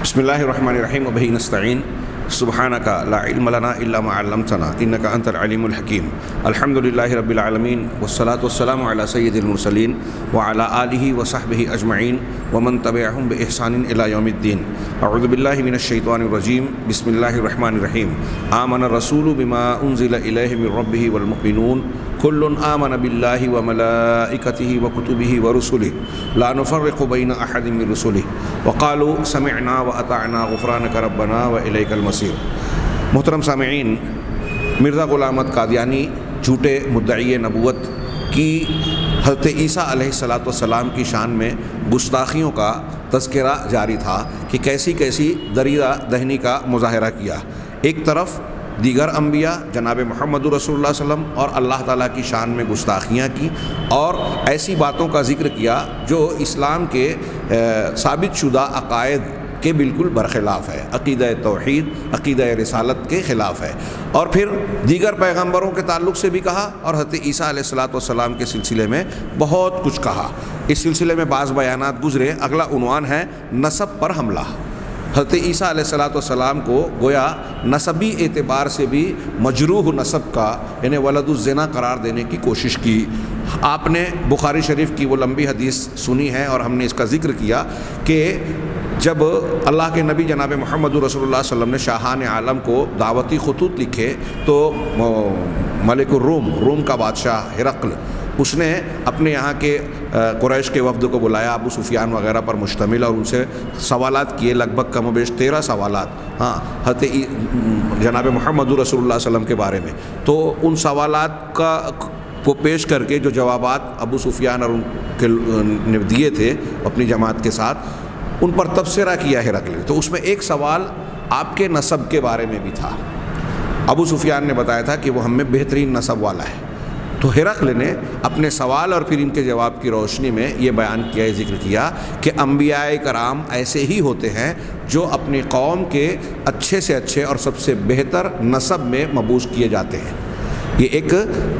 بسم اللہ الرحمن الرحیم وبہ نستعین سبحانک لا علم لنا الا ما علمتنا انک انت العلیم الحکیم الحمد للہ رب العالمین والصلاة والسلام علی سید المرسلین وعلی آلہ وصحبہ اجمعین ومن تبعہم بإحسان الی یوم الدین اعوذ باللہ من الشیطان الرجیم بسم اللہ الرحمن الرحیم آمن الرسول بما انزل الیہ من ربہ والمؤمنون کل آمن باللہ وملائکتہ وکتبہ ورسلہ لا نفرق بین احد من رسلہ وقالوا سمعنا واطعنا غفرانک ربنا والیک المصیر۔ محترم سامعین، مرزا غلام احمد قادیانی جھوٹے مدعی نبوت کی حضرت عیسیٰ علیہ السلام کی شان میں گستاخیوں کا تذکرہ جاری تھا کہ کیسی کیسی دریدہ دہنی کا مظاہرہ کیا۔ ایک طرف دیگر انبیاء جناب محمد رسول اللہ صلی اللہ علیہ وسلم اور اللہ تعالیٰ کی شان میں گستاخیاں کی اور ایسی باتوں کا ذکر کیا جو اسلام کے ثابت شدہ عقائد کے بالکل برخلاف ہے، عقیدہ توحید، عقیدہ رسالت کے خلاف ہے۔ اور پھر دیگر پیغمبروں کے تعلق سے بھی کہا اور حضرت عیسیٰ علیہ السلام کے سلسلے میں بہت کچھ کہا۔ اس سلسلے میں بعض بیانات گزرے۔ اگلا عنوان ہے نسب پر حملہ۔ حضرت عیسیٰ علیہ السلام کو گویا نسبی اعتبار سے بھی مجروح نسب کا یعنی ولد الزنا قرار دینے کی کوشش کی۔ آپ نے بخاری شریف کی وہ لمبی حدیث سنی ہے اور ہم نے اس کا ذکر کیا کہ جب اللہ کے نبی جناب محمد رسول اللہ صلی اللہ علیہ وسلم نے شاہان عالم کو دعوتی خطوط لکھے تو ملک روم کا بادشاہ ہرقل اس نے اپنے یہاں کے قریش کے وفد کو بلایا، ابو سفیان وغیرہ پر مشتمل، اور ان سے سوالات کیے، لگ بھگ کم و بیش 13 سوالات حضرت جناب محمد رسول اللہ صلی اللہ علیہ وسلم کے بارے میں۔ تو ان سوالات کو پیش کر کے جو جوابات ابو سفیان اور ان کے نے دیے تھے اپنی جماعت کے ساتھ، ان پر تبصرہ کیا ہرقل نے۔ تو اس میں ایک سوال آپ کے نسب کے بارے میں بھی تھا۔ ابو سفیان نے بتایا تھا کہ وہ ہم میں بہترین نسب والا ہے۔ تو ہرقل نے اپنے سوال اور پھر ان کے جواب کی روشنی میں یہ بیان کیا، یہ ذکر کیا کہ انبیاء کرام ایسے ہی ہوتے ہیں جو اپنی قوم کے اچھے سے اچھے اور سب سے بہتر نسب میں مبعوث کیے جاتے ہیں۔ یہ ایک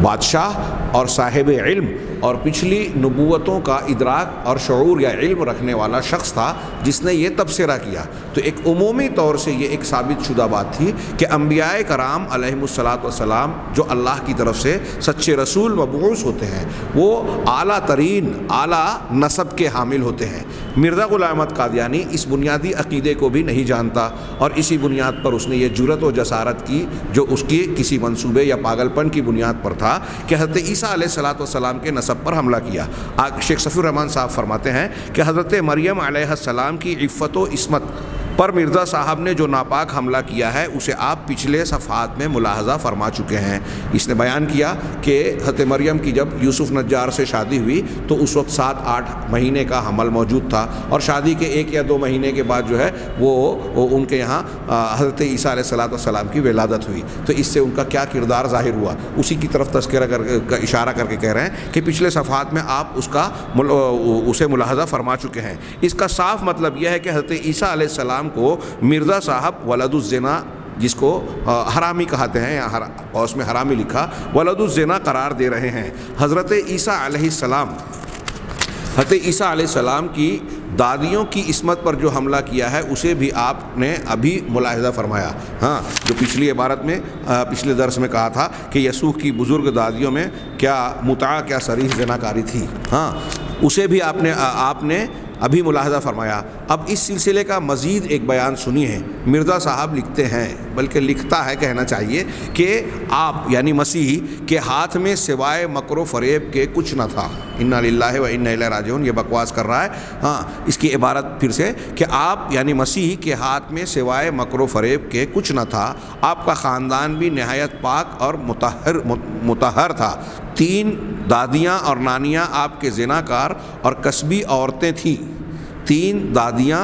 بادشاہ اور صاحب علم اور پچھلی نبوتوں کا ادراک اور شعور یا علم رکھنے والا شخص تھا جس نے یہ تبصرہ کیا۔ تو ایک عمومی طور سے یہ ایک ثابت شدہ بات تھی کہ انبیاء کرام علیہم السلام جو اللہ کی طرف سے سچے رسول مبعوث ہوتے ہیں وہ اعلیٰ ترین اعلیٰ نسب کے حامل ہوتے ہیں۔ مرزا غلام احمد قادیانی اس بنیادی عقیدے کو بھی نہیں جانتا اور اسی بنیاد پر اس نے یہ جرأت و جسارت کی جو اس کی کسی منصوبے یا پاگل پن کی بنیاد پر تھا کہ حضرت عیسیٰ علیہ السلام کے نسب پر حملہ کیا۔ شیخ صفی الرحمن صاحب فرماتے ہیں کہ حضرت مریم علیہ السلام کی عفت و عصمت پر مرزا صاحب نے جو ناپاک حملہ کیا ہے اسے آپ پچھلے صفحات میں ملاحظہ فرما چکے ہیں۔ اس نے بیان کیا کہ حضرت مریم کی جب یوسف نجار سے شادی ہوئی تو اس وقت 7-8 مہینے کا حمل موجود تھا اور شادی کے 1 یا 2 مہینے کے بعد جو ہے وہ ان کے یہاں حضرت عیسیٰ علیہ السلام کی ولادت ہوئی۔ تو اس سے ان کا کیا کردار ظاہر ہوا اسی کی طرف تذکرہ کا اشارہ کر کے کہہ رہے ہیں کہ پچھلے صفحات میں آپ اسے ملاحظہ فرما چکے ہیں۔ اس کا صاف مطلب یہ ہے کہ حضرت عیسیٰ علیہ السلام کو مرزا صاحب ولد الزنا، جس کو حرامی کہتے ہیں یا اس میں حرامی لکھا، ولد الزنا قرار دے رہے ہیں۔ حضرت عیسیٰ علیہ السلام کی دادیوں کی عصمت پر جو حملہ کیا ہے اسے بھی آپ نے ابھی ملاحظہ فرمایا۔ جو پچھلی عبارت میں پچھلے درس میں کہا تھا کہ یسوع کی بزرگ دادیوں میں کیا متع کیا صریح زناکاری تھی، اسے بھی آپ نے ابھی ملاحظہ فرمایا۔ اب اس سلسلے کا مزید ایک بیان سنیے۔ مرزا صاحب لکھتے ہیں، بلکہ لکھتا ہے کہنا چاہیے، کہ آپ یعنی مسیح کے ہاتھ میں سوائے مکر و فریب کے کچھ نہ تھا۔ انا للہ و انا الیہ راجعون، یہ بکواس کر رہا ہے۔ اس کی عبارت پھر سے کہ آپ یعنی مسیح کے ہاتھ میں سوائے مکر و فریب کے کچھ نہ تھا۔ آپ کا خاندان بھی نہایت پاک اور مطہر تھا۔ 3 دادیاں اور نانیاں آپ کے زناکار اور کسبی عورتیں تھیں۔ 3 دادیاں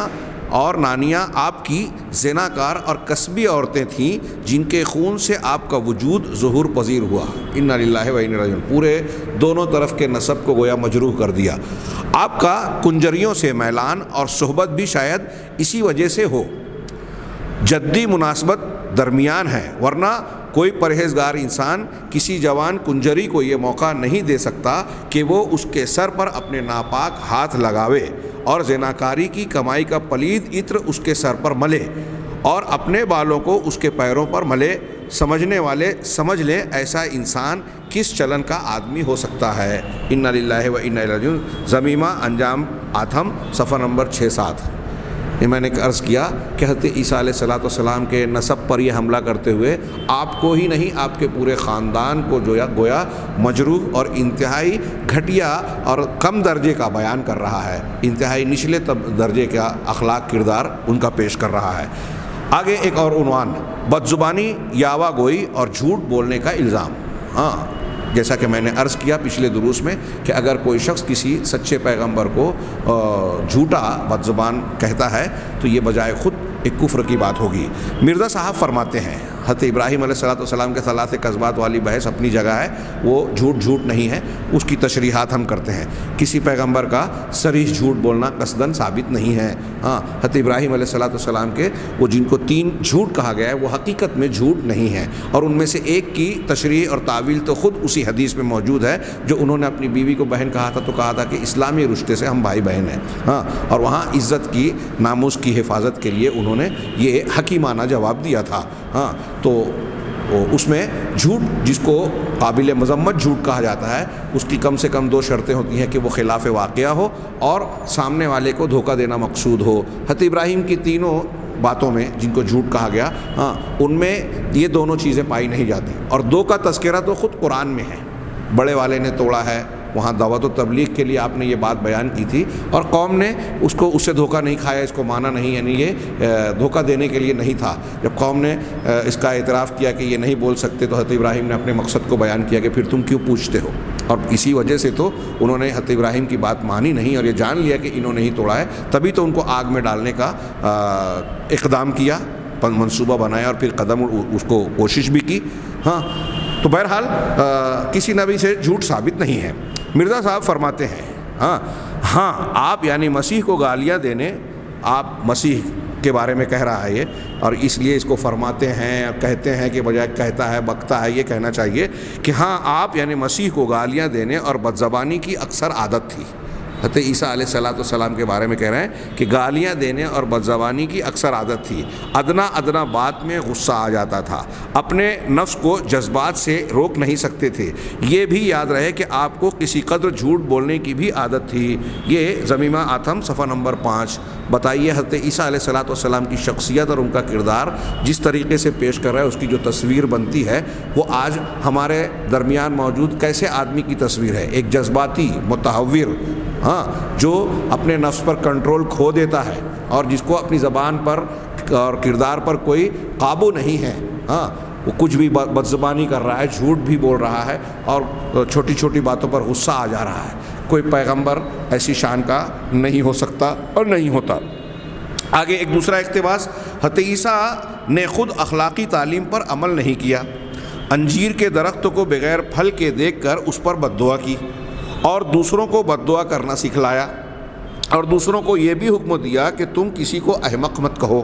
اور نانیاں آپ کی زناکار اور کسبی عورتیں تھیں جن کے خون سے آپ کا وجود ظہور پذیر ہوا۔ انا للہ و انا الیہ راجعون، پورے دونوں طرف کے نسب کو گویا مجروح کر دیا۔ آپ کا کنجریوں سے میلان اور صحبت بھی شاید اسی وجہ سے ہو۔ جدی مناسبت درمیان ہے، ورنہ کوئی پرہیزگار انسان کسی جوان کنجری کو یہ موقع نہیں دے سکتا کہ وہ اس کے سر پر اپنے ناپاک ہاتھ لگاوے اور زناکاری کی کمائی کا پلید عطر اس کے سر پر ملے اور اپنے بالوں کو اس کے پیروں پر ملے، سمجھنے والے سمجھ لیں ایسا انسان کس چلن کا آدمی ہو سکتا ہے۔ انا للہ و انا الیہ راجعون، زمیمہ انجام آتھم صفحہ نمبر 6-7۔ یہ میں نے عرض کیا کہ حضرت عیسیٰ علیہ السلام کے نسب پر یہ حملہ کرتے ہوئے آپ کو ہی نہیں آپ کے پورے خاندان کو جو گویا مجروح اور انتہائی گھٹیا اور کم درجے کا بیان کر رہا ہے، انتہائی نچلے درجے کا اخلاق کردار ان کا پیش کر رہا ہے۔ آگے ایک اور عنوان، بدزبانی، یاوہ گوئی اور جھوٹ بولنے کا الزام۔ ہاں، جیسا کہ میں نے عرض کیا پچھلے دروس میں کہ اگر کوئی شخص کسی سچے پیغمبر کو جھوٹا بدزبان کہتا ہے تو یہ بجائے خود ایک کفر کی بات ہوگی۔ مرزا صاحب فرماتے ہیں حضرت ابراہیم علیہ السلام کے ثلاث کذبات والی بحث اپنی جگہ ہے، وہ جھوٹ نہیں ہے، اس کی تشریحات ہم کرتے ہیں۔ کسی پیغمبر کا صریح جھوٹ بولنا قصداً ثابت نہیں ہے۔ ہاں، حضرت ابراہیم علیہ السلام کے وہ جن کو 3 جھوٹ کہا گیا ہے وہ حقیقت میں جھوٹ نہیں ہے، اور ان میں سے ایک کی تشریح اور تعویل تو خود اسی حدیث میں موجود ہے جو انہوں نے اپنی بیوی کو بہن کہا تھا، تو کہا تھا کہ اسلامی رشتے سے ہم بھائی بہن ہیں۔ ہاں، اور وہاں عزت کی، ناموس کی حفاظت کے لیے انہوں نے یہ حکیمانہ جواب دیا تھا۔ ہاں، تو اس میں جھوٹ جس کو قابل مذمت جھوٹ کہا جاتا ہے اس کی کم سے کم 2 شرطیں ہوتی ہیں کہ وہ خلاف واقعہ ہو اور سامنے والے کو دھوکہ دینا مقصود ہو۔ حضرت ابراہیم کی تینوں باتوں میں جن کو جھوٹ کہا گیا، ہاں، ان میں یہ دونوں چیزیں پائی نہیں جاتی، اور 2 کا تذکرہ تو خود قرآن میں ہے۔ بڑے والے نے توڑا ہے، وہاں دعوت و تبلیغ کے لیے آپ نے یہ بات بیان کی تھی، اور قوم نے اس سے دھوکہ نہیں کھایا، اس کو مانا نہیں، یعنی یہ دھوکہ دینے کے لیے نہیں تھا۔ جب قوم نے اس کا اعتراف کیا کہ یہ نہیں بول سکتے تو حضرت ابراہیم نے اپنے مقصد کو بیان کیا کہ پھر تم کیوں پوچھتے ہو، اور اسی وجہ سے تو انہوں نے حضرت ابراہیم کی بات مانی نہیں اور یہ جان لیا کہ انہوں نے ہی توڑا ہے، تبھی تو ان کو آگ میں ڈالنے کا اقدام کیا، منصوبہ بنایا اور پھر قدم اس کو کوشش بھی کی۔ ہاں، تو بہرحال کسی نبی سے جھوٹ ثابت نہیں ہے۔ مرزا صاحب فرماتے ہیں ہاں آپ یعنی مسیح کو گالیاں دینے، آپ مسیح کے بارے میں کہہ رہا ہے یہ، اور اس لیے اس کو فرماتے ہیں، کہتے ہیں کہ بجائے کہتا ہے بکتا ہے، یہ کہنا چاہیے کہ ہاں آپ یعنی مسیح کو گالیاں دینے اور بدزبانی کی اکثر عادت تھی۔ حضرت عیسیٰ علیہ السلام کے بارے میں کہہ رہے ہیں کہ گالیاں دینے اور بدزبانی کی اکثر عادت تھی، ادنا بات میں غصہ آ جاتا تھا، اپنے نفس کو جذبات سے روک نہیں سکتے تھے۔ یہ بھی یاد رہے کہ آپ کو کسی قدر جھوٹ بولنے کی بھی عادت تھی۔ یہ زمیمہ آتھم صفحہ نمبر 5۔ بتائیے حضرت عیسیٰ علیہ السلام کی شخصیت اور ان کا کردار جس طریقے سے پیش کر رہا ہے، اس کی جو تصویر بنتی ہے وہ آج ہمارے درمیان موجود کیسے آدمی کی تصویر ہے؟ ایک جذباتی، متحور، ہاں، جو اپنے نفس پر کنٹرول کھو دیتا ہے اور جس کو اپنی زبان پر اور کردار پر کوئی قابو نہیں ہے۔ ہاں، وہ کچھ بھی بدزبانی کر رہا ہے، جھوٹ بھی بول رہا ہے اور چھوٹی چھوٹی باتوں پر غصہ آ جا رہا ہے۔ کوئی پیغمبر ایسی شان کا نہیں ہو سکتا اور نہیں ہوتا۔ آگے ایک دوسرا اقتباس، حضرت عیسیٰ نے خود اخلاقی تعلیم پر عمل نہیں کیا، انجیر کے درخت کو بغیر پھل کے دیکھ کر اس پر بد دعا کی اور دوسروں کو بد دعا کرنا سکھلایا، اور دوسروں کو یہ بھی حکم دیا کہ تم کسی کو احمق مت کہو،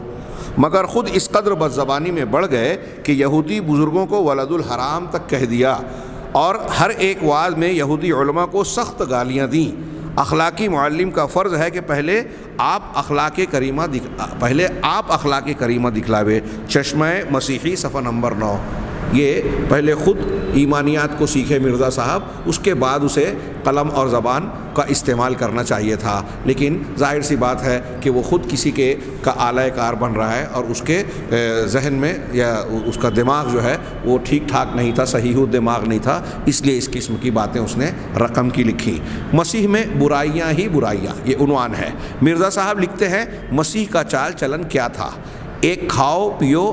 مگر خود اس قدر بدزبانی میں بڑھ گئے کہ یہودی بزرگوں کو ولد الحرام تک کہہ دیا، اور ہر ایک وعظ میں یہودی علماء کو سخت گالیاں دیں۔ اخلاقی معلم کا فرض ہے کہ پہلے آپ اخلاق کریمہ دکھلاوے۔ چشمہ مسیحی صفحہ نمبر 9۔ یہ پہلے خود ایمانیات کو سیکھے مرزا صاحب، اس کے بعد اسے قلم اور زبان کا استعمال کرنا چاہیے تھا، لیکن ظاہر سی بات ہے کہ وہ خود کسی کا آلہ کار بن رہا ہے اور اس کے ذہن میں یا اس کا دماغ جو ہے وہ ٹھیک ٹھاک نہیں تھا، صحیح دماغ نہیں تھا، اس لیے اس قسم کی باتیں اس نے رقم کی لکھی۔ مسیح میں برائیاں ہی برائیاں، یہ عنوان ہے۔ مرزا صاحب لکھتے ہیں مسیح کا چال چلن کیا تھا؟ ایک کھاؤ پیو،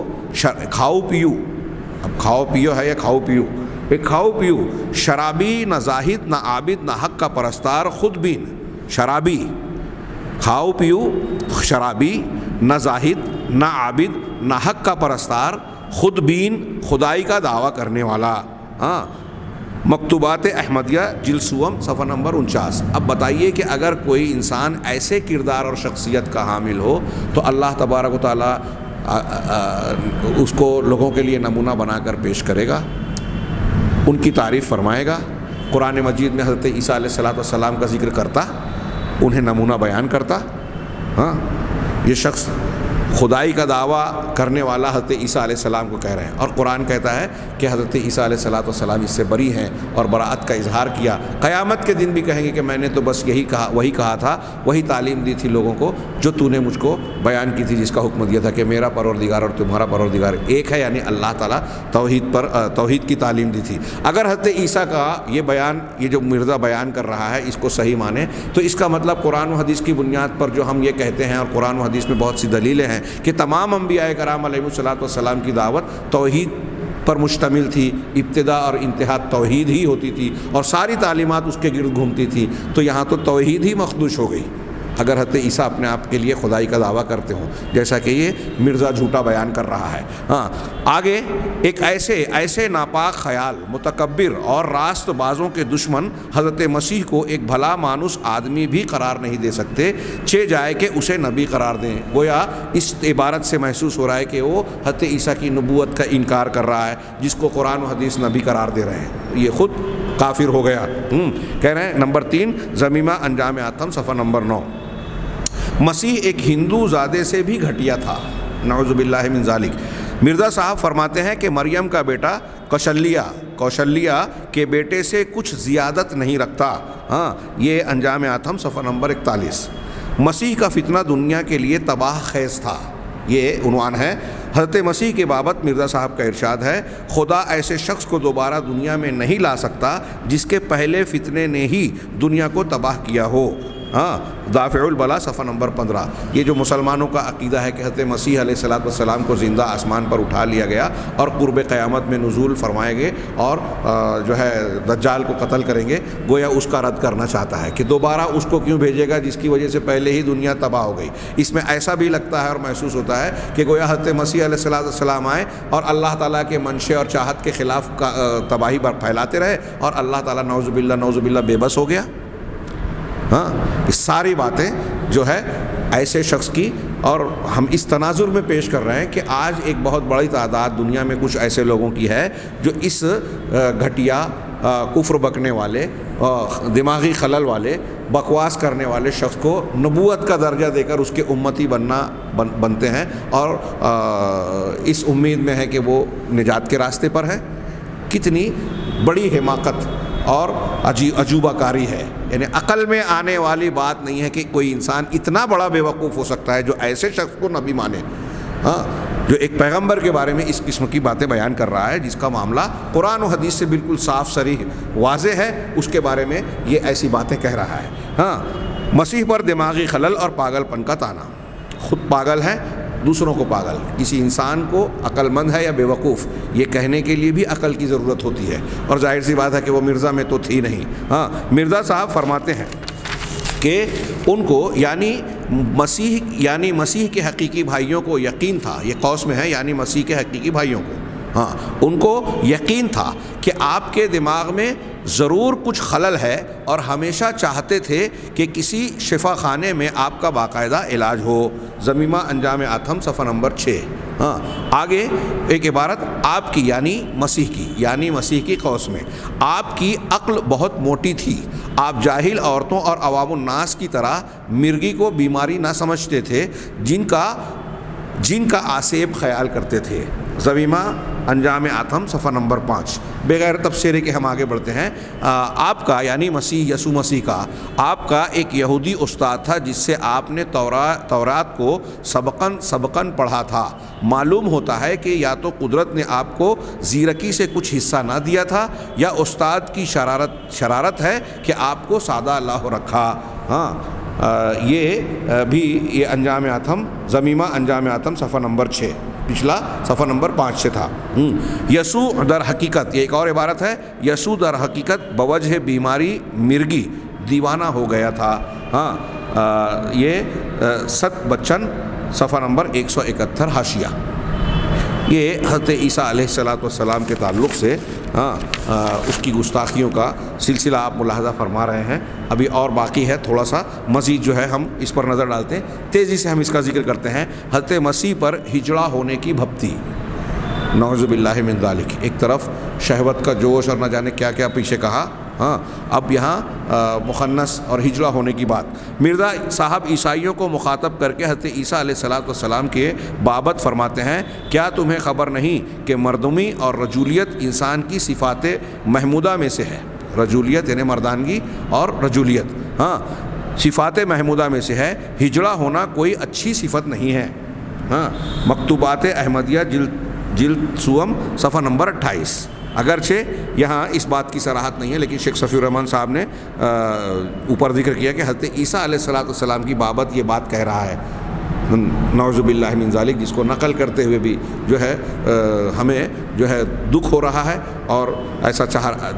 اب کھاؤ پیو ہے یا کھاؤ پیو؟ ایک کھاؤ پیو، شرابی، نہ زاہد نہ عابد نہ حق کا پرستار، خود بین۔ شرابی، کھاؤ پیو، شرابی، نہ زاہد نہ عابد نہ حق کا پرستار، خود بین، خدائی کا دعویٰ کرنے والا۔ ہاں، مکتوبات احمدیہ جلد سوم صفحہ نمبر 49۔ اب بتائیے کہ اگر کوئی انسان ایسے کردار اور شخصیت کا حامل ہو تو اللہ تبارک و تعالیٰ اس کو لوگوں کے لیے نمونہ بنا کر پیش کرے گا، ان کی تعریف فرمائے گا۔ قرآن مجید میں حضرت عیسیٰ علیہ السلام کا ذکر کرتا انہیں نمونہ بیان کرتا؟ ہاں، یہ شخص خدائی کا دعویٰ کرنے والا حضرت عیسیٰ علیہ السلام کو کہہ رہے ہیں، اور قرآن کہتا ہے کہ حضرت عیسیٰ علیہ السلام اس سے بری ہیں اور براءت کا اظہار کیا۔ قیامت کے دن بھی کہیں گے کہ میں نے تو بس وہی کہا تھا، وہی تعلیم دی تھی لوگوں کو جو تو نے مجھ کو بیان کی تھی، جس کا حکم دیا تھا کہ میرا پروردگار اور تمہارا پروردگار ایک ہے، یعنی اللہ تعالیٰ توحید کی تعلیم دی تھی۔ اگر حضرت عیسیٰ کا یہ بیان، یہ جو مرزا بیان کر رہا ہے، اس کو صحیح مانے تو اس کا مطلب قرآن و حدیث کی بنیاد پر جو ہم یہ کہتے ہیں، اور قرآن و حدیث میں بہت سی دلیلیں ہیں کہ تمام انبیاء کرام علیہ السلام کی دعوت توحید پر مشتمل تھی، ابتدا اور انتہا توحید ہی ہوتی تھی اور ساری تعلیمات اس کے گرد گھومتی تھی، تو یہاں تو توحید ہی مخدوش ہو گئی اگر حضرت عیسیٰ اپنے آپ کے لیے خدائی کا دعویٰ کرتے ہوں، جیسا کہ یہ مرزا جھوٹا بیان کر رہا ہے۔ ہاں، آگے ایک ایسے ناپاک خیال، متکبر اور راست بازوں کے دشمن حضرت مسیح کو ایک بھلا مانوس آدمی بھی قرار نہیں دے سکتے، چہ جائے کہ اسے نبی قرار دیں۔ گویا اس عبارت سے محسوس ہو رہا ہے کہ وہ حضرت عیسیٰ کی نبوت کا انکار کر رہا ہے، جس کو قرآن و حدیث نبی قرار دے رہے ہیں، یہ خود کافر ہو گیا۔ کہہ رہے ہیں نمبر 3 ضمیمہ انجام آتم صفحہ نمبر 9، مسیح ایک ہندو زادے سے بھی گھٹیا تھا، نعوذ باللہ من ذالک۔ مرزا صاحب فرماتے ہیں کہ مریم کا بیٹا کوشلیہ کے بیٹے سے کچھ زیادت نہیں رکھتا۔ ہاں، یہ انجام آتم صفحہ نمبر 41۔ مسیح کا فتنہ دنیا کے لیے تباہ خیز تھا، یہ عنوان ہے۔ حضرت مسیح کے بابت مرزا صاحب کا ارشاد ہے، خدا ایسے شخص کو دوبارہ دنیا میں نہیں لا سکتا جس کے پہلے فتنے نے ہی دنیا کو تباہ کیا ہو۔ ہاں، دافع البلا صفحہ نمبر 15۔ یہ جو مسلمانوں کا عقیدہ ہے کہ حضرت مسیح علیہ السلام کو زندہ آسمان پر اٹھا لیا گیا اور قرب قیامت میں نزول فرمائے گے اور جو ہے دجال کو قتل کریں گے، گویا اس کا رد کرنا چاہتا ہے کہ دوبارہ اس کو کیوں بھیجے گا جس کی وجہ سے پہلے ہی دنیا تباہ ہو گئی۔ اس میں ایسا بھی لگتا ہے اور محسوس ہوتا ہے کہ گویا حضرت مسیح علیہ السلام آئے اور اللہ تعالیٰ کے منشے اور چاہت کے خلاف تباہی پھیلاتے رہے اور اللہ تعالیٰ نعوذ باللہ بے بس ہو گیا۔ ہاں، یہ ساری باتیں جو ہے ایسے شخص کی، اور ہم اس تناظر میں پیش کر رہے ہیں کہ آج ایک بہت بڑی تعداد دنیا میں کچھ ایسے لوگوں کی ہے جو اس گھٹیا، کفر بکنے والے، دماغی خلل والے، بکواس کرنے والے شخص کو نبوت کا درجہ دے کر اس کے امتی بنتے ہیں، اور اس امید میں ہے کہ وہ نجات کے راستے پر ہے۔ کتنی بڑی حماقت اور عجوبہ کاری ہے، یعنی عقل میں آنے والی بات نہیں ہے کہ کوئی انسان اتنا بڑا بے وقوف ہو سکتا ہے جو ایسے شخص کو نبی مانے، ہاں، جو ایک پیغمبر کے بارے میں اس قسم کی باتیں بیان کر رہا ہے جس کا معاملہ قرآن و حدیث سے بالکل صاف صریح واضح ہے، اس کے بارے میں یہ ایسی باتیں کہہ رہا ہے۔ ہاں، مسیح پر دماغی خلل اور پاگل پن کا طعنہ، خود پاگل ہے، دوسروں کو پاگل۔ کسی انسان کو عقل مند ہے یا بے وقوف، یہ کہنے کے لیے بھی عقل کی ضرورت ہوتی ہے، اور ظاہر سی بات ہے کہ وہ مرزا میں تو تھی نہیں۔ ہاں، مرزا صاحب فرماتے ہیں کہ ان کو یعنی مسیح کے حقیقی بھائیوں کو یقین تھا، یہ قوس میں ہے، یعنی مسیح کے حقیقی بھائیوں کو، ہاں، ان کو یقین تھا کہ آپ کے دماغ میں ضرور کچھ خلل ہے اور ہمیشہ چاہتے تھے کہ کسی شفا خانے میں آپ کا باقاعدہ علاج ہو۔ ضمیمہ انجام آتم صفحہ نمبر 6۔ ہاں، آگے ایک عبارت، آپ کی یعنی مسیح کی قوس میں، آپ کی عقل بہت موٹی تھی، آپ جاہل عورتوں اور عوام الناس کی طرح مرگی کو بیماری نہ سمجھتے تھے جن کا آسیب خیال کرتے تھے۔ ضمیمہ انجام آتم صفحہ نمبر 5۔ بغیر تبصرے کے ہم آگے بڑھتے ہیں۔ آپ کا یعنی یسوع مسیح کا آپ کا ایک یہودی استاد تھا جس سے آپ نے تورات کو سبقاً پڑھا تھا۔ معلوم ہوتا ہے کہ یا تو قدرت نے آپ کو زیرکی سے کچھ حصہ نہ دیا تھا یا استاد کی شرارت ہے کہ آپ کو سادہ اللہ رکھا۔ ہاں، یہ انجام آتم، ضمیمہ انجام آتم صفحہ نمبر 6، پچھلا صفحہ نمبر 5 سے تھا۔ یسوع در حقیقت، یہ ایک اور عبارت ہے، یسوع در حقیقت بوجہ بیماری مرگی دیوانہ ہو گیا تھا۔ ہاں، یہ ست بچن صفحہ نمبر 171 حاشیہ۔ یہ حضرت عیسیٰ علیہ السلام کے تعلق سے اس کی گستاخیوں کا سلسلہ آپ ملاحظہ فرما رہے ہیں۔ ابھی اور باقی ہے، تھوڑا سا مزید جو ہے ہم اس پر نظر ڈالتے ہیں، تیزی سے ہم اس کا ذکر کرتے ہیں۔ حضرت مسیح پر ہجڑا ہونے کی بھپتی، نعوذ باللہ من ذالک، ایک طرف شہوت کا جوش اور نہ جانے کیا کیا پیچھے کہا، ہاں اب یہاں مخنث اور ہجڑا ہونے کی بات۔ مرزا صاحب عیسائیوں کو مخاطب کر کے حضرت عیسیٰ علیہ السلام کے بابت فرماتے ہیں، کیا تمہیں خبر نہیں کہ مردمی اور رجولیت انسان کی صفات محمودہ میں سے ہے؟ رجولیت یعنی مردانگی اور رجولیت ہاں صفات محمودہ میں سے ہے، ہجڑا ہونا کوئی اچھی صفت نہیں ہے۔ ہاں مکتوبات احمدیہ جلد سوم صفحہ نمبر 28۔ اگرچہ یہاں اس بات کی صراحت نہیں ہے، لیکن شیخ صفی الرحمن صاحب نے اوپر ذکر کیا کہ حضرت عیسیٰ علیہ السلام کی بابت یہ بات کہہ رہا ہے، نعوذ باللہ من ذالک، جس کو نقل کرتے ہوئے بھی جو ہے ہمیں جو ہے دکھ ہو رہا ہے، اور ایسا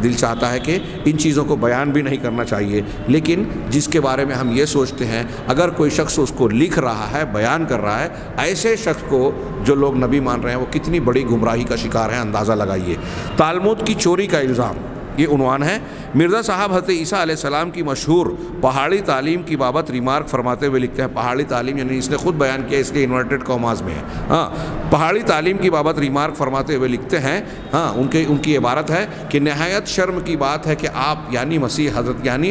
دل چاہتا ہے کہ ان چیزوں کو بیان بھی نہیں کرنا چاہیے، لیکن جس کے بارے میں ہم یہ سوچتے ہیں اگر کوئی شخص اس کو لکھ رہا ہے، بیان کر رہا ہے، ایسے شخص کو جو لوگ نبی مان رہے ہیں وہ کتنی بڑی گمراہی کا شکار ہیں، اندازہ لگائیے۔ تالمود کی چوری کا الزام، یہ عنوان ہے۔ مرزا صاحب حضرت عیسیٰ علیہ السلام کی مشہور پہاڑی تعلیم کی بابت ریمارک فرماتے ہوئے لکھتے ہیں، پہاڑی تعلیم یعنی اس نے خود بیان کیا، اس لیے انورٹڈ کاماز میں ہے، ہاں پہاڑی تعلیم کی بابت ریمارک فرماتے ہوئے لکھتے ہیں، ہاں ان کی عبارت ہے کہ نہایت شرم کی بات ہے کہ آپ یعنی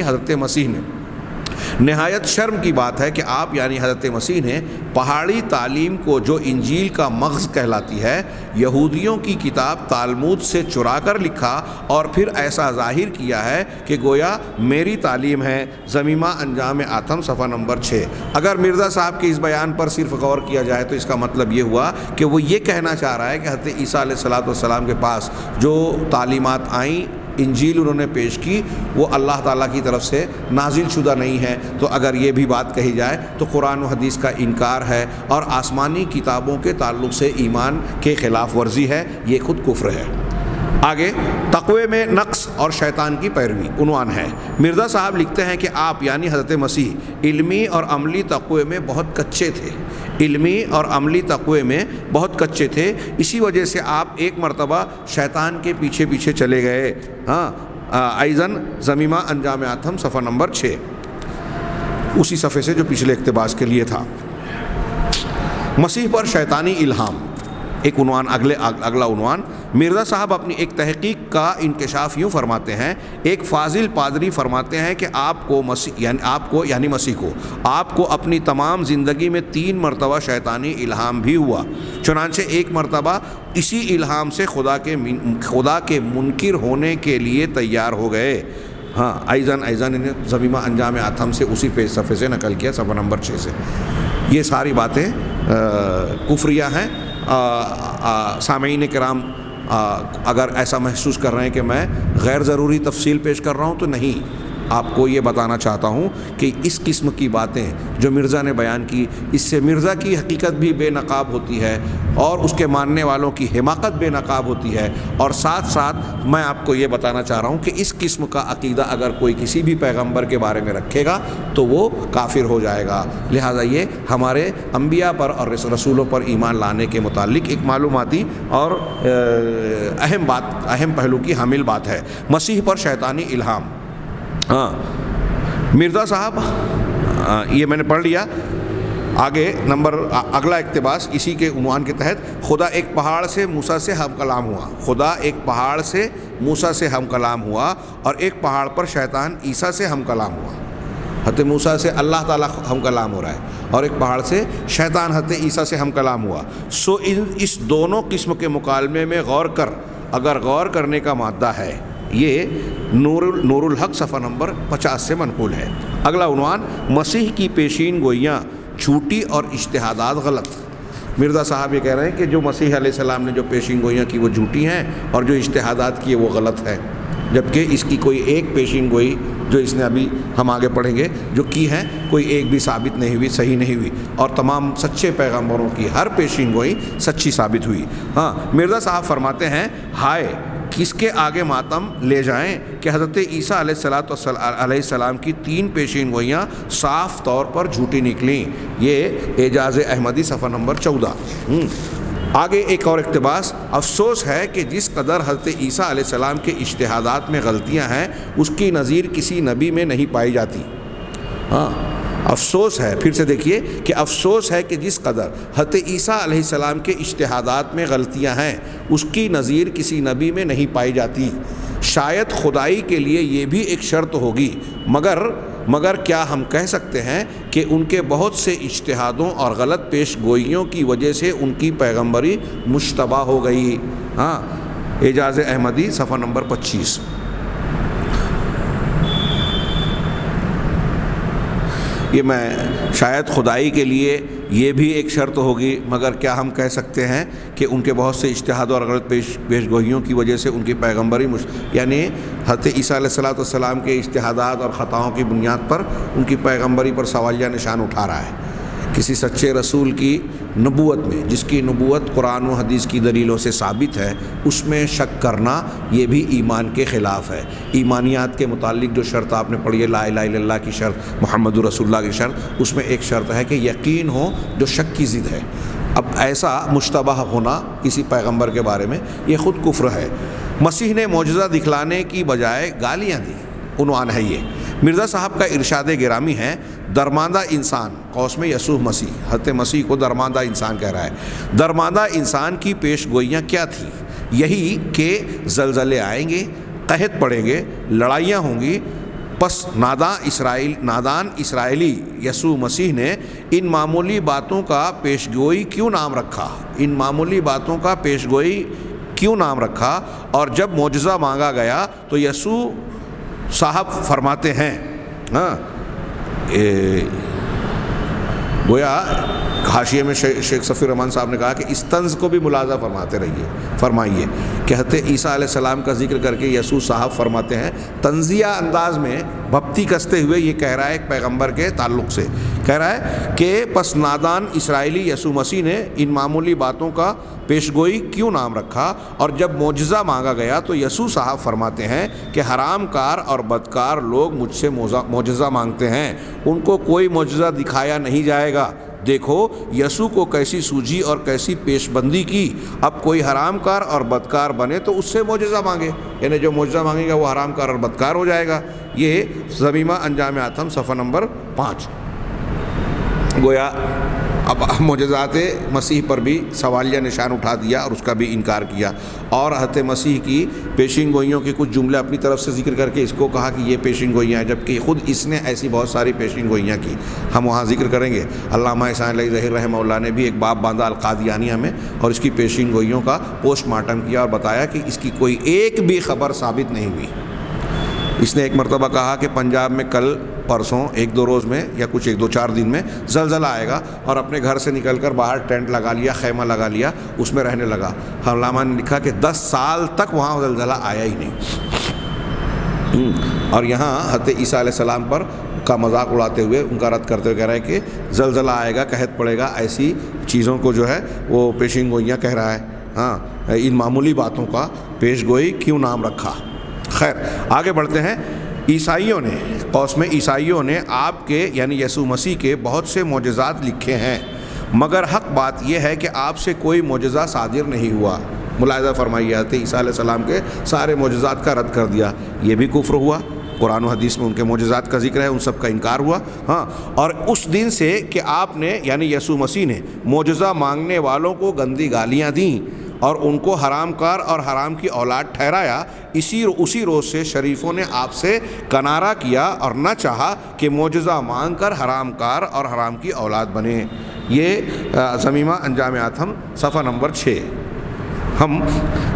حضرت مسیح نے، نہایت شرم کی بات ہے کہ آپ یعنی حضرت مسیح نے پہاڑی تعلیم کو جو انجیل کا مغز کہلاتی ہے، یہودیوں کی کتاب تالمود سے چرا کر لکھا، اور پھر ایسا ظاہر کیا ہے کہ گویا میری تعلیم ہے۔ زمیمہ انجام آتم صفحہ نمبر 6۔ اگر مرزا صاحب کے اس بیان پر صرف غور کیا جائے تو اس کا مطلب یہ ہوا کہ وہ یہ کہنا چاہ رہا ہے کہ حضرت عیسیٰ علیہ السلام کے پاس جو تعلیمات آئیں، انجیل انہوں نے پیش کی، وہ اللہ تعالیٰ کی طرف سے نازل شدہ نہیں ہے۔ تو اگر یہ بھی بات کہی جائے تو قرآن و حدیث کا انکار ہے اور آسمانی کتابوں کے تعلق سے ایمان کے خلاف ورزی ہے، یہ خود کفر ہے۔ آگے تقوی میں نقص اور شیطان کی پیروی عنوان ہے۔ مرزا صاحب لکھتے ہیں کہ آپ یعنی حضرت مسیح علمی اور عملی تقوی میں بہت کچے تھے، علمی اور عملی تقوی میں بہت کچے تھے، اسی وجہ سے آپ ایک مرتبہ شیطان کے پیچھے پیچھے چلے گئے۔ ہاں ایزن زمیمہ انجام آتم صفحہ نمبر 6، اسی صفحے سے جو پچھلے اقتباس کے لیے تھا۔ مسیح پر شیطانی الہام، ایک عنوان اگلا عنوان۔ مرزا صاحب اپنی ایک تحقیق کا انکشاف یوں فرماتے ہیں، ایک فاضل پادری فرماتے ہیں کہ آپ کو اپنی تمام زندگی میں 3 مرتبہ شیطانی الہام بھی ہوا، چنانچہ ایک مرتبہ اسی الہام سے خدا کے منکر ہونے کے لیے تیار ہو گئے۔ ہاں ایزن نے زمیمہ انجام آتم سے اسی صفحے سے نقل کیا، صفحہ نمبر 6 سے۔ یہ ساری باتیں کفریہ ہیں۔ سامعین کرام اگر ایسا محسوس کر رہے ہیں کہ میں غیر ضروری تفصیل پیش کر رہا ہوں تو نہیں، آپ کو یہ بتانا چاہتا ہوں کہ اس قسم کی باتیں جو مرزا نے بیان کی، اس سے مرزا کی حقیقت بھی بے نقاب ہوتی ہے اور اس کے ماننے والوں کی حماقت بے نقاب ہوتی ہے، اور ساتھ ساتھ میں آپ کو یہ بتانا چاہ رہا ہوں کہ اس قسم کا عقیدہ اگر کوئی کسی بھی پیغمبر کے بارے میں رکھے گا تو وہ کافر ہو جائے گا۔ لہٰذا یہ ہمارے انبیاء پر اور رسولوں پر ایمان لانے کے متعلق ایک معلوماتی اور اہم پہلو کی حامل بات ہے۔ مسیح پر شیطانی الہام، ہاں مرزا صاحب یہ میں نے پڑھ لیا۔ آگے اگلا اقتباس اسی کے عنوان کے تحت، خدا ایک پہاڑ سے موسیٰ سے ہم کلام ہوا، خدا ایک پہاڑ سے موسیٰ سے ہم کلام ہوا، اور ایک پہاڑ پر شیطان عیسیٰ سے ہم کلام ہوا۔ حضرت موسیٰ سے اللہ تعالیٰ ہم کلام ہو رہا ہے، اور ایک پہاڑ سے شیطان حضرت عیسیٰ سے ہم کلام ہوا۔ اس دونوں قسم کے مکالمے میں اگر غور کرنے کا مادہ ہے، یہ نور الحق صفحہ نمبر 50 سے منقول ہے۔ اگلا عنوان، مسیح کی پیشین گوئیاں جھوٹی اور اجتہادات غلط۔ مرزا صاحب یہ کہہ رہے ہیں کہ جو مسیح علیہ السلام نے جو پیشین گوئیاں کی وہ جھوٹی ہیں، اور جو اجتہادات کیے وہ غلط ہے، جبکہ اس کی کوئی ایک پیشین گوئی جو اس نے ابھی ہم آگے پڑھیں گے جو کی ہے، کوئی ایک بھی ثابت نہیں ہوئی، صحیح نہیں ہوئی، اور تمام سچے پیغمبروں کی ہر پیشین گوئی سچی ثابت ہوئی۔ ہاں مرزا صاحب فرماتے ہیں، ہائے کس کے آگے ماتم لے جائیں کہ حضرت عیسیٰ علیہ السلام کی 3 پیشین گوئیاں صاف طور پر جھوٹی نکلیں۔ یہ اعجاز احمدی صفحہ نمبر 14۔ آگے ایک اور اقتباس، افسوس ہے کہ جس قدر حضرت عیسیٰ علیہ السلام کے اجتہادات میں غلطیاں ہیں اس کی نظیر کسی نبی میں نہیں پائی جاتی۔ ہاں افسوس ہے، پھر سے دیکھیے کہ افسوس ہے کہ جس قدر حضرت عیسیٰ علیہ السلام کے اجتہادات میں غلطیاں ہیں اس کی نظیر کسی نبی میں نہیں پائی جاتی۔ شاید خدائی کے لیے یہ بھی ایک شرط ہوگی، مگر کیا ہم کہہ سکتے ہیں کہ ان کے بہت سے اجتہادوں اور غلط پیش گوئیوں کی وجہ سے ان کی پیغمبری مشتبہ ہو گئی؟ ہاں، اعجاز احمدی صفحہ نمبر 25۔ یہ میں شاید خدائی کے لیے یہ بھی ایک شرط ہوگی، مگر کیا ہم کہہ سکتے ہیں کہ ان کے بہت سے اجتہاد اور غلط پیش گوئیوں کی وجہ سے ان کی پیغمبری یعنی حضرت عیسیٰ علیہ السلام کے اجتہادات اور خطاؤں کی بنیاد پر ان کی پیغمبری پر سوالیہ نشان اٹھا رہا ہے۔ کسی سچے رسول کی نبوت میں، جس کی نبوت قرآن و حدیث کی دلیلوں سے ثابت ہے، اس میں شک کرنا یہ بھی ایمان کے خلاف ہے۔ ایمانیات کے متعلق جو شرط آپ نے پڑھی ہے، لا الہ الا اللہ کی شرط، محمد رسول اللہ کی شرط، اس میں ایک شرط ہے کہ یقین ہو جو شک کی ضد ہے۔ اب ایسا مشتبہ ہونا کسی پیغمبر کے بارے میں یہ خود کفر ہے۔ مسیح نے معجزہ دکھلانے کی بجائے گالیاں دی، عنوان ہے یہ۔ مرزا صاحب کا ارشاد گرامی ہے، درماندہ انسان، قوس میں یسوع مسیح، حضرت مسیح کو درماندہ انسان کہہ رہا ہے۔ درماندہ انسان کی پیش گوئیاں کیا تھیں؟ یہی کہ زلزلے آئیں گے، قحط پڑیں گے، لڑائیاں ہوں گی۔ پس نادان اسرائیلی یسوع مسیح نے ان معمولی باتوں کا پیش گوئی کیوں نام رکھا؟ ان معمولی باتوں کا پیش گوئی کیوں نام رکھا؟ اور جب معجزہ مانگا گیا تو یسوع صاحب فرماتے ہیں، گویا حاشیے میں شیخ صفی الرحمان صاحب نے کہا کہ اس طنز کو بھی ملاحظہ فرمائیے کہ حضرت عیسیٰ علیہ السلام کا ذکر کر کے یسوع صاحب فرماتے ہیں، طنزیہ انداز میں بھپتی کستے ہوئے یہ کہہ رہا ہے ایک پیغمبر کے تعلق سے، کہہ رہا ہے کہ پس نادان اسرائیلی یسوع مسیح نے ان معمولی باتوں کا پیش گوئی کیوں نام رکھا؟ اور جب معجزہ مانگا گیا تو یسوع صاحب فرماتے ہیں کہ حرام کار اور بدکار لوگ مجھ سے معجزہ مانگتے ہیں، ان کو کوئی معجزہ دکھایا نہیں جائے گا۔ دیکھو یسوع کو کیسی سوجھی اور کیسی پیش بندی کی۔ اب کوئی حرام کار اور بدکار بنے تو اس سے معجزہ مانگے، یعنی جو معجزہ مانگے گا وہ حرام کار اور بدکار ہو جائے گا۔ یہ ضمیمہ انجام آتم صفحہ نمبر 5۔ گویا اب معجزات مسیح پر بھی سوالیہ نشان اٹھا دیا اور اس کا بھی انکار کیا، اور حضرت مسیح کی پیشین گوئیوں کے کچھ جملے اپنی طرف سے ذکر کر کے اس کو کہا کہ یہ پیشین گوئیاں ہیں، جبکہ خود اس نے ایسی بہت ساری پیشین گوئیاں کی، ہم وہاں ذکر کریں گے۔ علامہ احسان علی ظہیر رحمہ اللہ نے بھی ایک باب باندھا القادیانیہ میں اور اس کی پیشین گوئیوں کا پوسٹ مارٹم کیا اور بتایا کہ اس کی کوئی ایک بھی خبر ثابت نہیں ہوئی۔ اس نے ایک مرتبہ کہا کہ پنجاب میں کل پرسوں 1-2 روز میں یا کچھ 1-2-4 دن میں زلزلہ آئے گا، اور اپنے گھر سے نکل کر باہر ٹینٹ لگا لیا، خیمہ لگا لیا، اس میں رہنے لگا۔ علامہ نے لکھا کہ 10 سال تک وہاں زلزلہ آیا ہی نہیں۔ اور یہاں حضرت عیسیٰ علیہ السلام پر کا مذاق اڑاتے ہوئے، ان کا رد کرتے ہوئے کہہ رہا ہے کہ زلزلہ آئے گا، قحط پڑے گا، ایسی چیزوں کو جو ہے وہ پیشین گوئیاں کہہ رہا ہے۔ ان معمولی باتوں کا پیش گوئی کیوں نام رکھا؟ خیر آگے بڑھتے ہیں۔ عیسائیوں نے، قوس میں عیسائیوں نے آپ کے یعنی یسوع مسیح کے بہت سے معجزات لکھے ہیں، مگر حق بات یہ ہے کہ آپ سے کوئی معجزہ صادر نہیں ہوا۔ ملاحظہ فرمائیے، حضرت عیسیٰ علیہ السلام کے سارے معجزات کا رد کر دیا، یہ بھی کفر ہوا۔ قرآن و حدیث میں ان کے معجزات کا ذکر ہے، ان سب کا انکار ہوا۔ اور اس دن سے کہ آپ نے یعنی یسوع مسیح نے معجزہ مانگنے والوں کو گندی گالیاں دیں اور ان کو حرام کار اور حرام کی اولاد ٹھہرایا، اسی روز سے شریفوں نے آپ سے کنارہ کیا اور نہ چاہا کہ معجزہ مانگ کر حرام کار اور حرام کی اولاد بنے۔ یہ ضمیمہ انجام آتم صفحہ نمبر 6۔ ہم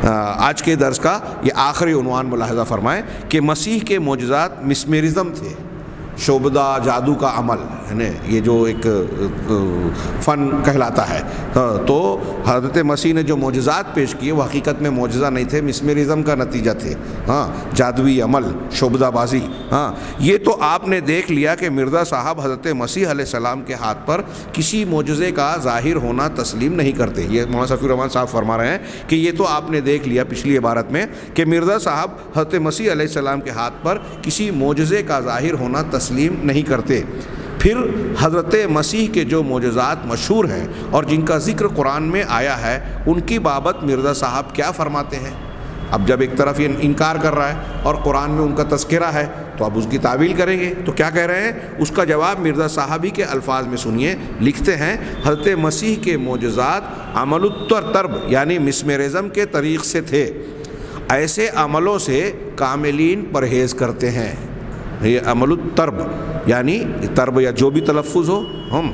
آج کے درس کا یہ آخری عنوان ملاحظہ فرمائیں کہ مسیح کے معجزات مسمرزم تھے، شعبدہ جادو کا عمل، یعنی یہ جو ایک فن کہلاتا ہے۔ تو حضرت مسیح نے جو معجزات پیش کیے وہ حقیقت میں معجزہ نہیں تھے، مسمرزم کا نتیجہ تھے، جادوئی عمل، شعبدہ بازی۔ یہ تو آپ نے دیکھ لیا کہ مرزا صاحب حضرت مسیح علیہ السلام کے ہاتھ پر کسی معجزے کا ظاہر ہونا تسلیم نہیں کرتے۔ یہ مولانا صفی الرحمان صاحب فرما رہے ہیں کہ یہ تو آپ نے دیکھ لیا پچھلی عبارت میں کہ مرزا صاحب حضرت مسیح علیہ السلام کے ہاتھ پر کسی معجزے کا ظاہر ہونا تسلیم نہیں کرتے۔ پھر حضرت مسیح کے جو معجزات مشہور ہیں اور جن کا ذکر قرآن میں آیا ہے، ان کی بابت مرزا صاحب کیا فرماتے ہیں؟ اب جب ایک طرف یہ انکار کر رہا ہے اور قرآن میں ان کا تذکرہ ہے تو اب اس کی تعویل کریں گے، تو کیا کہہ رہے ہیں؟ اس کا جواب مرزا صاحب ہی کے الفاظ میں سنیے۔ لکھتے ہیں، حضرت مسیح کے معجزات عمل الترب یعنی مسمرزم کے طریق سے تھے۔ ایسے عملوں سے کاملین پرہیز کرتے ہیں. یہ عمل الترب یعنی ترب یا جو بھی تلفظ ہو ہم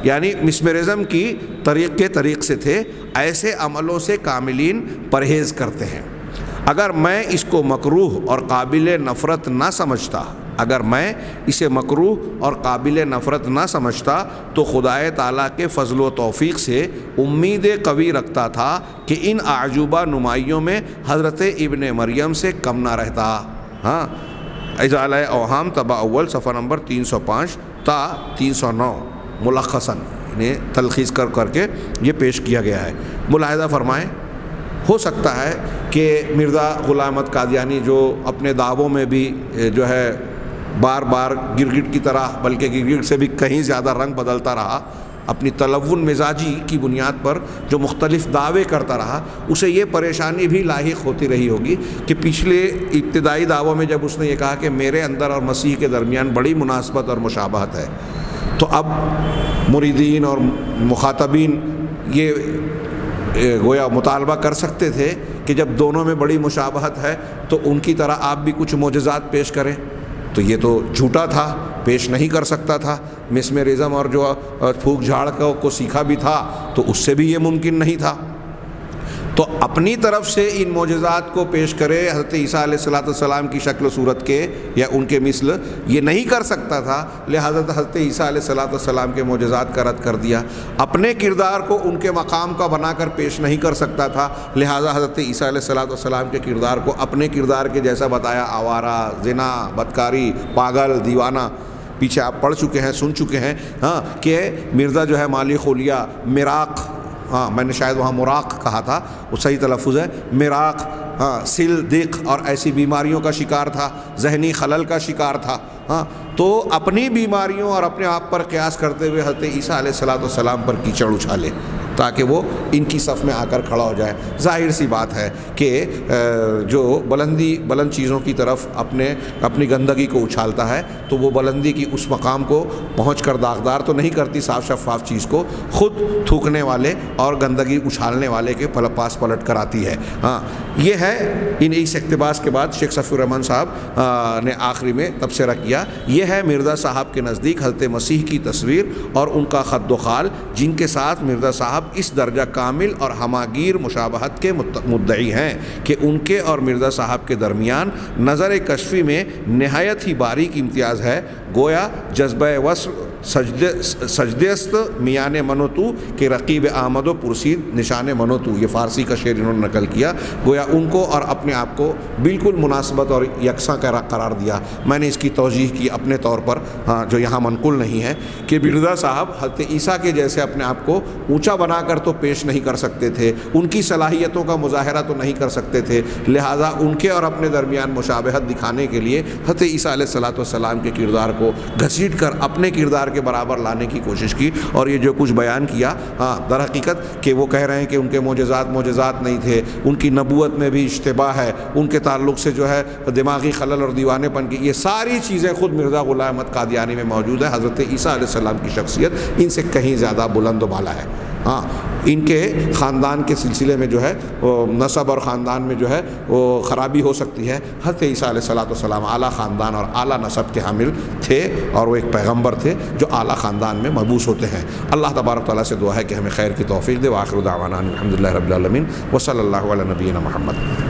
یعنی مسمرزم کی طریق سے تھے، ایسے عملوں سے کاملین پرہیز کرتے ہیں. اگر میں اس کو مکروہ اور قابل نفرت نہ سمجھتا، اگر میں اسے مکروہ اور قابل نفرت نہ سمجھتا تو خدائے تعالیٰ کے فضل و توفیق سے امید قوی رکھتا تھا کہ ان اعجوبہ نمائیوں میں حضرت ابن مریم سے کم نہ رہتا. ہاں، ازالہ اوہام طبع اول صفحہ نمبر 305 تا 309 ملخصاً انہیں تلخیص کر کے یہ پیش کیا گیا ہے. ملاحظہ فرمائیں، ہو سکتا ہے کہ مرزا غلام احمد قادیانی جو اپنے دعووں میں بھی جو ہے بار بار گرگٹ کی طرح، بلکہ گرگٹ سے بھی کہیں زیادہ رنگ بدلتا رہا، اپنی تلون مزاجی کی بنیاد پر جو مختلف دعوے کرتا رہا، اسے یہ پریشانی بھی لاحق ہوتی رہی ہوگی کہ پچھلے ابتدائی دعووں میں جب اس نے یہ کہا کہ میرے اندر اور مسیح کے درمیان بڑی مناسبت اور مشابہت ہے، تو اب مریدین اور مخاطبین یہ گویا مطالبہ کر سکتے تھے کہ جب دونوں میں بڑی مشابہت ہے تو ان کی طرح آپ بھی کچھ معجزات پیش کریں. تو یہ تو جھوٹا تھا، پیش نہیں کر سکتا تھا. مسمرزم اور جو پھونک جھاڑ کو سیکھا بھی تھا تو اس سے بھی یہ ممکن نہیں تھا. تو اپنی طرف سے ان معجزات کو پیش کرے حضرت عیسیٰ علیہ السلام کی شکل و صورت کے یا ان کے مثل، یہ نہیں کر سکتا تھا، لہذا حضرت عیسیٰ علیہ السلام کے معجزات کا رد کر دیا. اپنے کردار کو ان کے مقام کا بنا کر پیش نہیں کر سکتا تھا، لہذا حضرت عیسیٰ علیہ السلام کے کردار کو اپنے کردار کے جیسا بتایا. آوارہ، زنا، بدکاری، پاگل، دیوانہ. پیچھے آپ پڑھ چکے ہیں، سن چکے ہیں ہاں کہ مرزا جو ہے مالی خولیا، مراق، ہاں میں نے شاید وہاں مراق کہا تھا، وہ صحیح تلفظ ہے، مراق، ہاں سل، دق اور ایسی بیماریوں کا شکار تھا، ذہنی خلل کا شکار تھا. ہاں تو اپنی بیماریوں اور اپنے آپ پر قیاس کرتے ہوئے حضرت عیسیٰ علیہ السلام پر کیچڑ اچھالے تاکہ وہ ان کی صف میں آ کر کھڑا ہو جائے. ظاہر سی بات ہے کہ جو بلند چیزوں کی طرف اپنی گندگی کو اچھالتا ہے تو وہ بلندی کی اس مقام کو پہنچ کر داغدار تو نہیں کرتی صاف شفاف چیز کو، خود تھوکنے والے اور گندگی اچھالنے والے کے پاس پلٹ کر آتی ہے. ہاں یہ ہے اس اقتباس کے بعد شیخ صفی الرحمن صاحب نے آخری میں تبصرہ کیا. یہ ہے مرزا صاحب کے نزدیک حضرت مسیح کی تصویر اور ان کا خد و خال، جن کے ساتھ مرزا صاحب اس درجہ کامل اور ہماگیر مشابہت کے مدعی ہیں کہ ان کے اور مرزا صاحب کے درمیان نظر کشفی میں نہایت ہی باریک امتیاز ہے. گویا جذبہ وصل سجدے است میان منو تو کہ رقیب آمد و پرسید نشان منو تو. یہ فارسی کا شعر انہوں نے نقل کیا. گویا ان کو اور اپنے آپ کو بالکل مناسبت اور یکساں قرار دیا. میں نے اس کی توجیح کی اپنے طور پر جو یہاں منقول نہیں ہے کہ مرزا صاحب حضرت عیسیٰ کے جیسے اپنے آپ کو اونچا بنا کر تو پیش نہیں کر سکتے تھے، ان کی صلاحیتوں کا مظاہرہ تو نہیں کر سکتے تھے، لہٰذا ان کے اور اپنے درمیان مشابہت دکھانے کے لیے حضرت عیسیٰ علیہ السلام کے کردار کو گھسیٹ کر اپنے کردار کے برابر لانے کی کوشش کی. اور یہ جو کچھ بیان کیا در حقیقت کہ وہ کہہ رہے ہیں کہ ان کے معجزات نہیں تھے، ان کی نبوت میں بھی اشتباہ ہے، ان کے تعلق سے جو ہے دماغی خلل اور دیوانے پن کی، یہ ساری چیزیں خود مرزا غلام احمد قادیانی میں موجود ہے. حضرت عیسیٰ علیہ السلام کی شخصیت ان سے کہیں زیادہ بلند و بالا ہے. ہاں ان کے خاندان کے سلسلے میں جو ہے نسب اور خاندان میں جو ہے وہ خرابی ہو سکتی ہے. حضرت عیسیٰ علیہ السلام اعلیٰ خاندان اور اعلیٰ نسب کے حامل تھے اور وہ ایک پیغمبر تھے جو اعلیٰ خاندان میں مبعوث ہوتے ہیں. اللہ تبارک تعالیٰ سے دعا ہے کہ ہمیں خیر کی توفیق دے. وآخر دعوانا الحمد للہ رب العالمین وصلی اللہ علی نبینا محمد.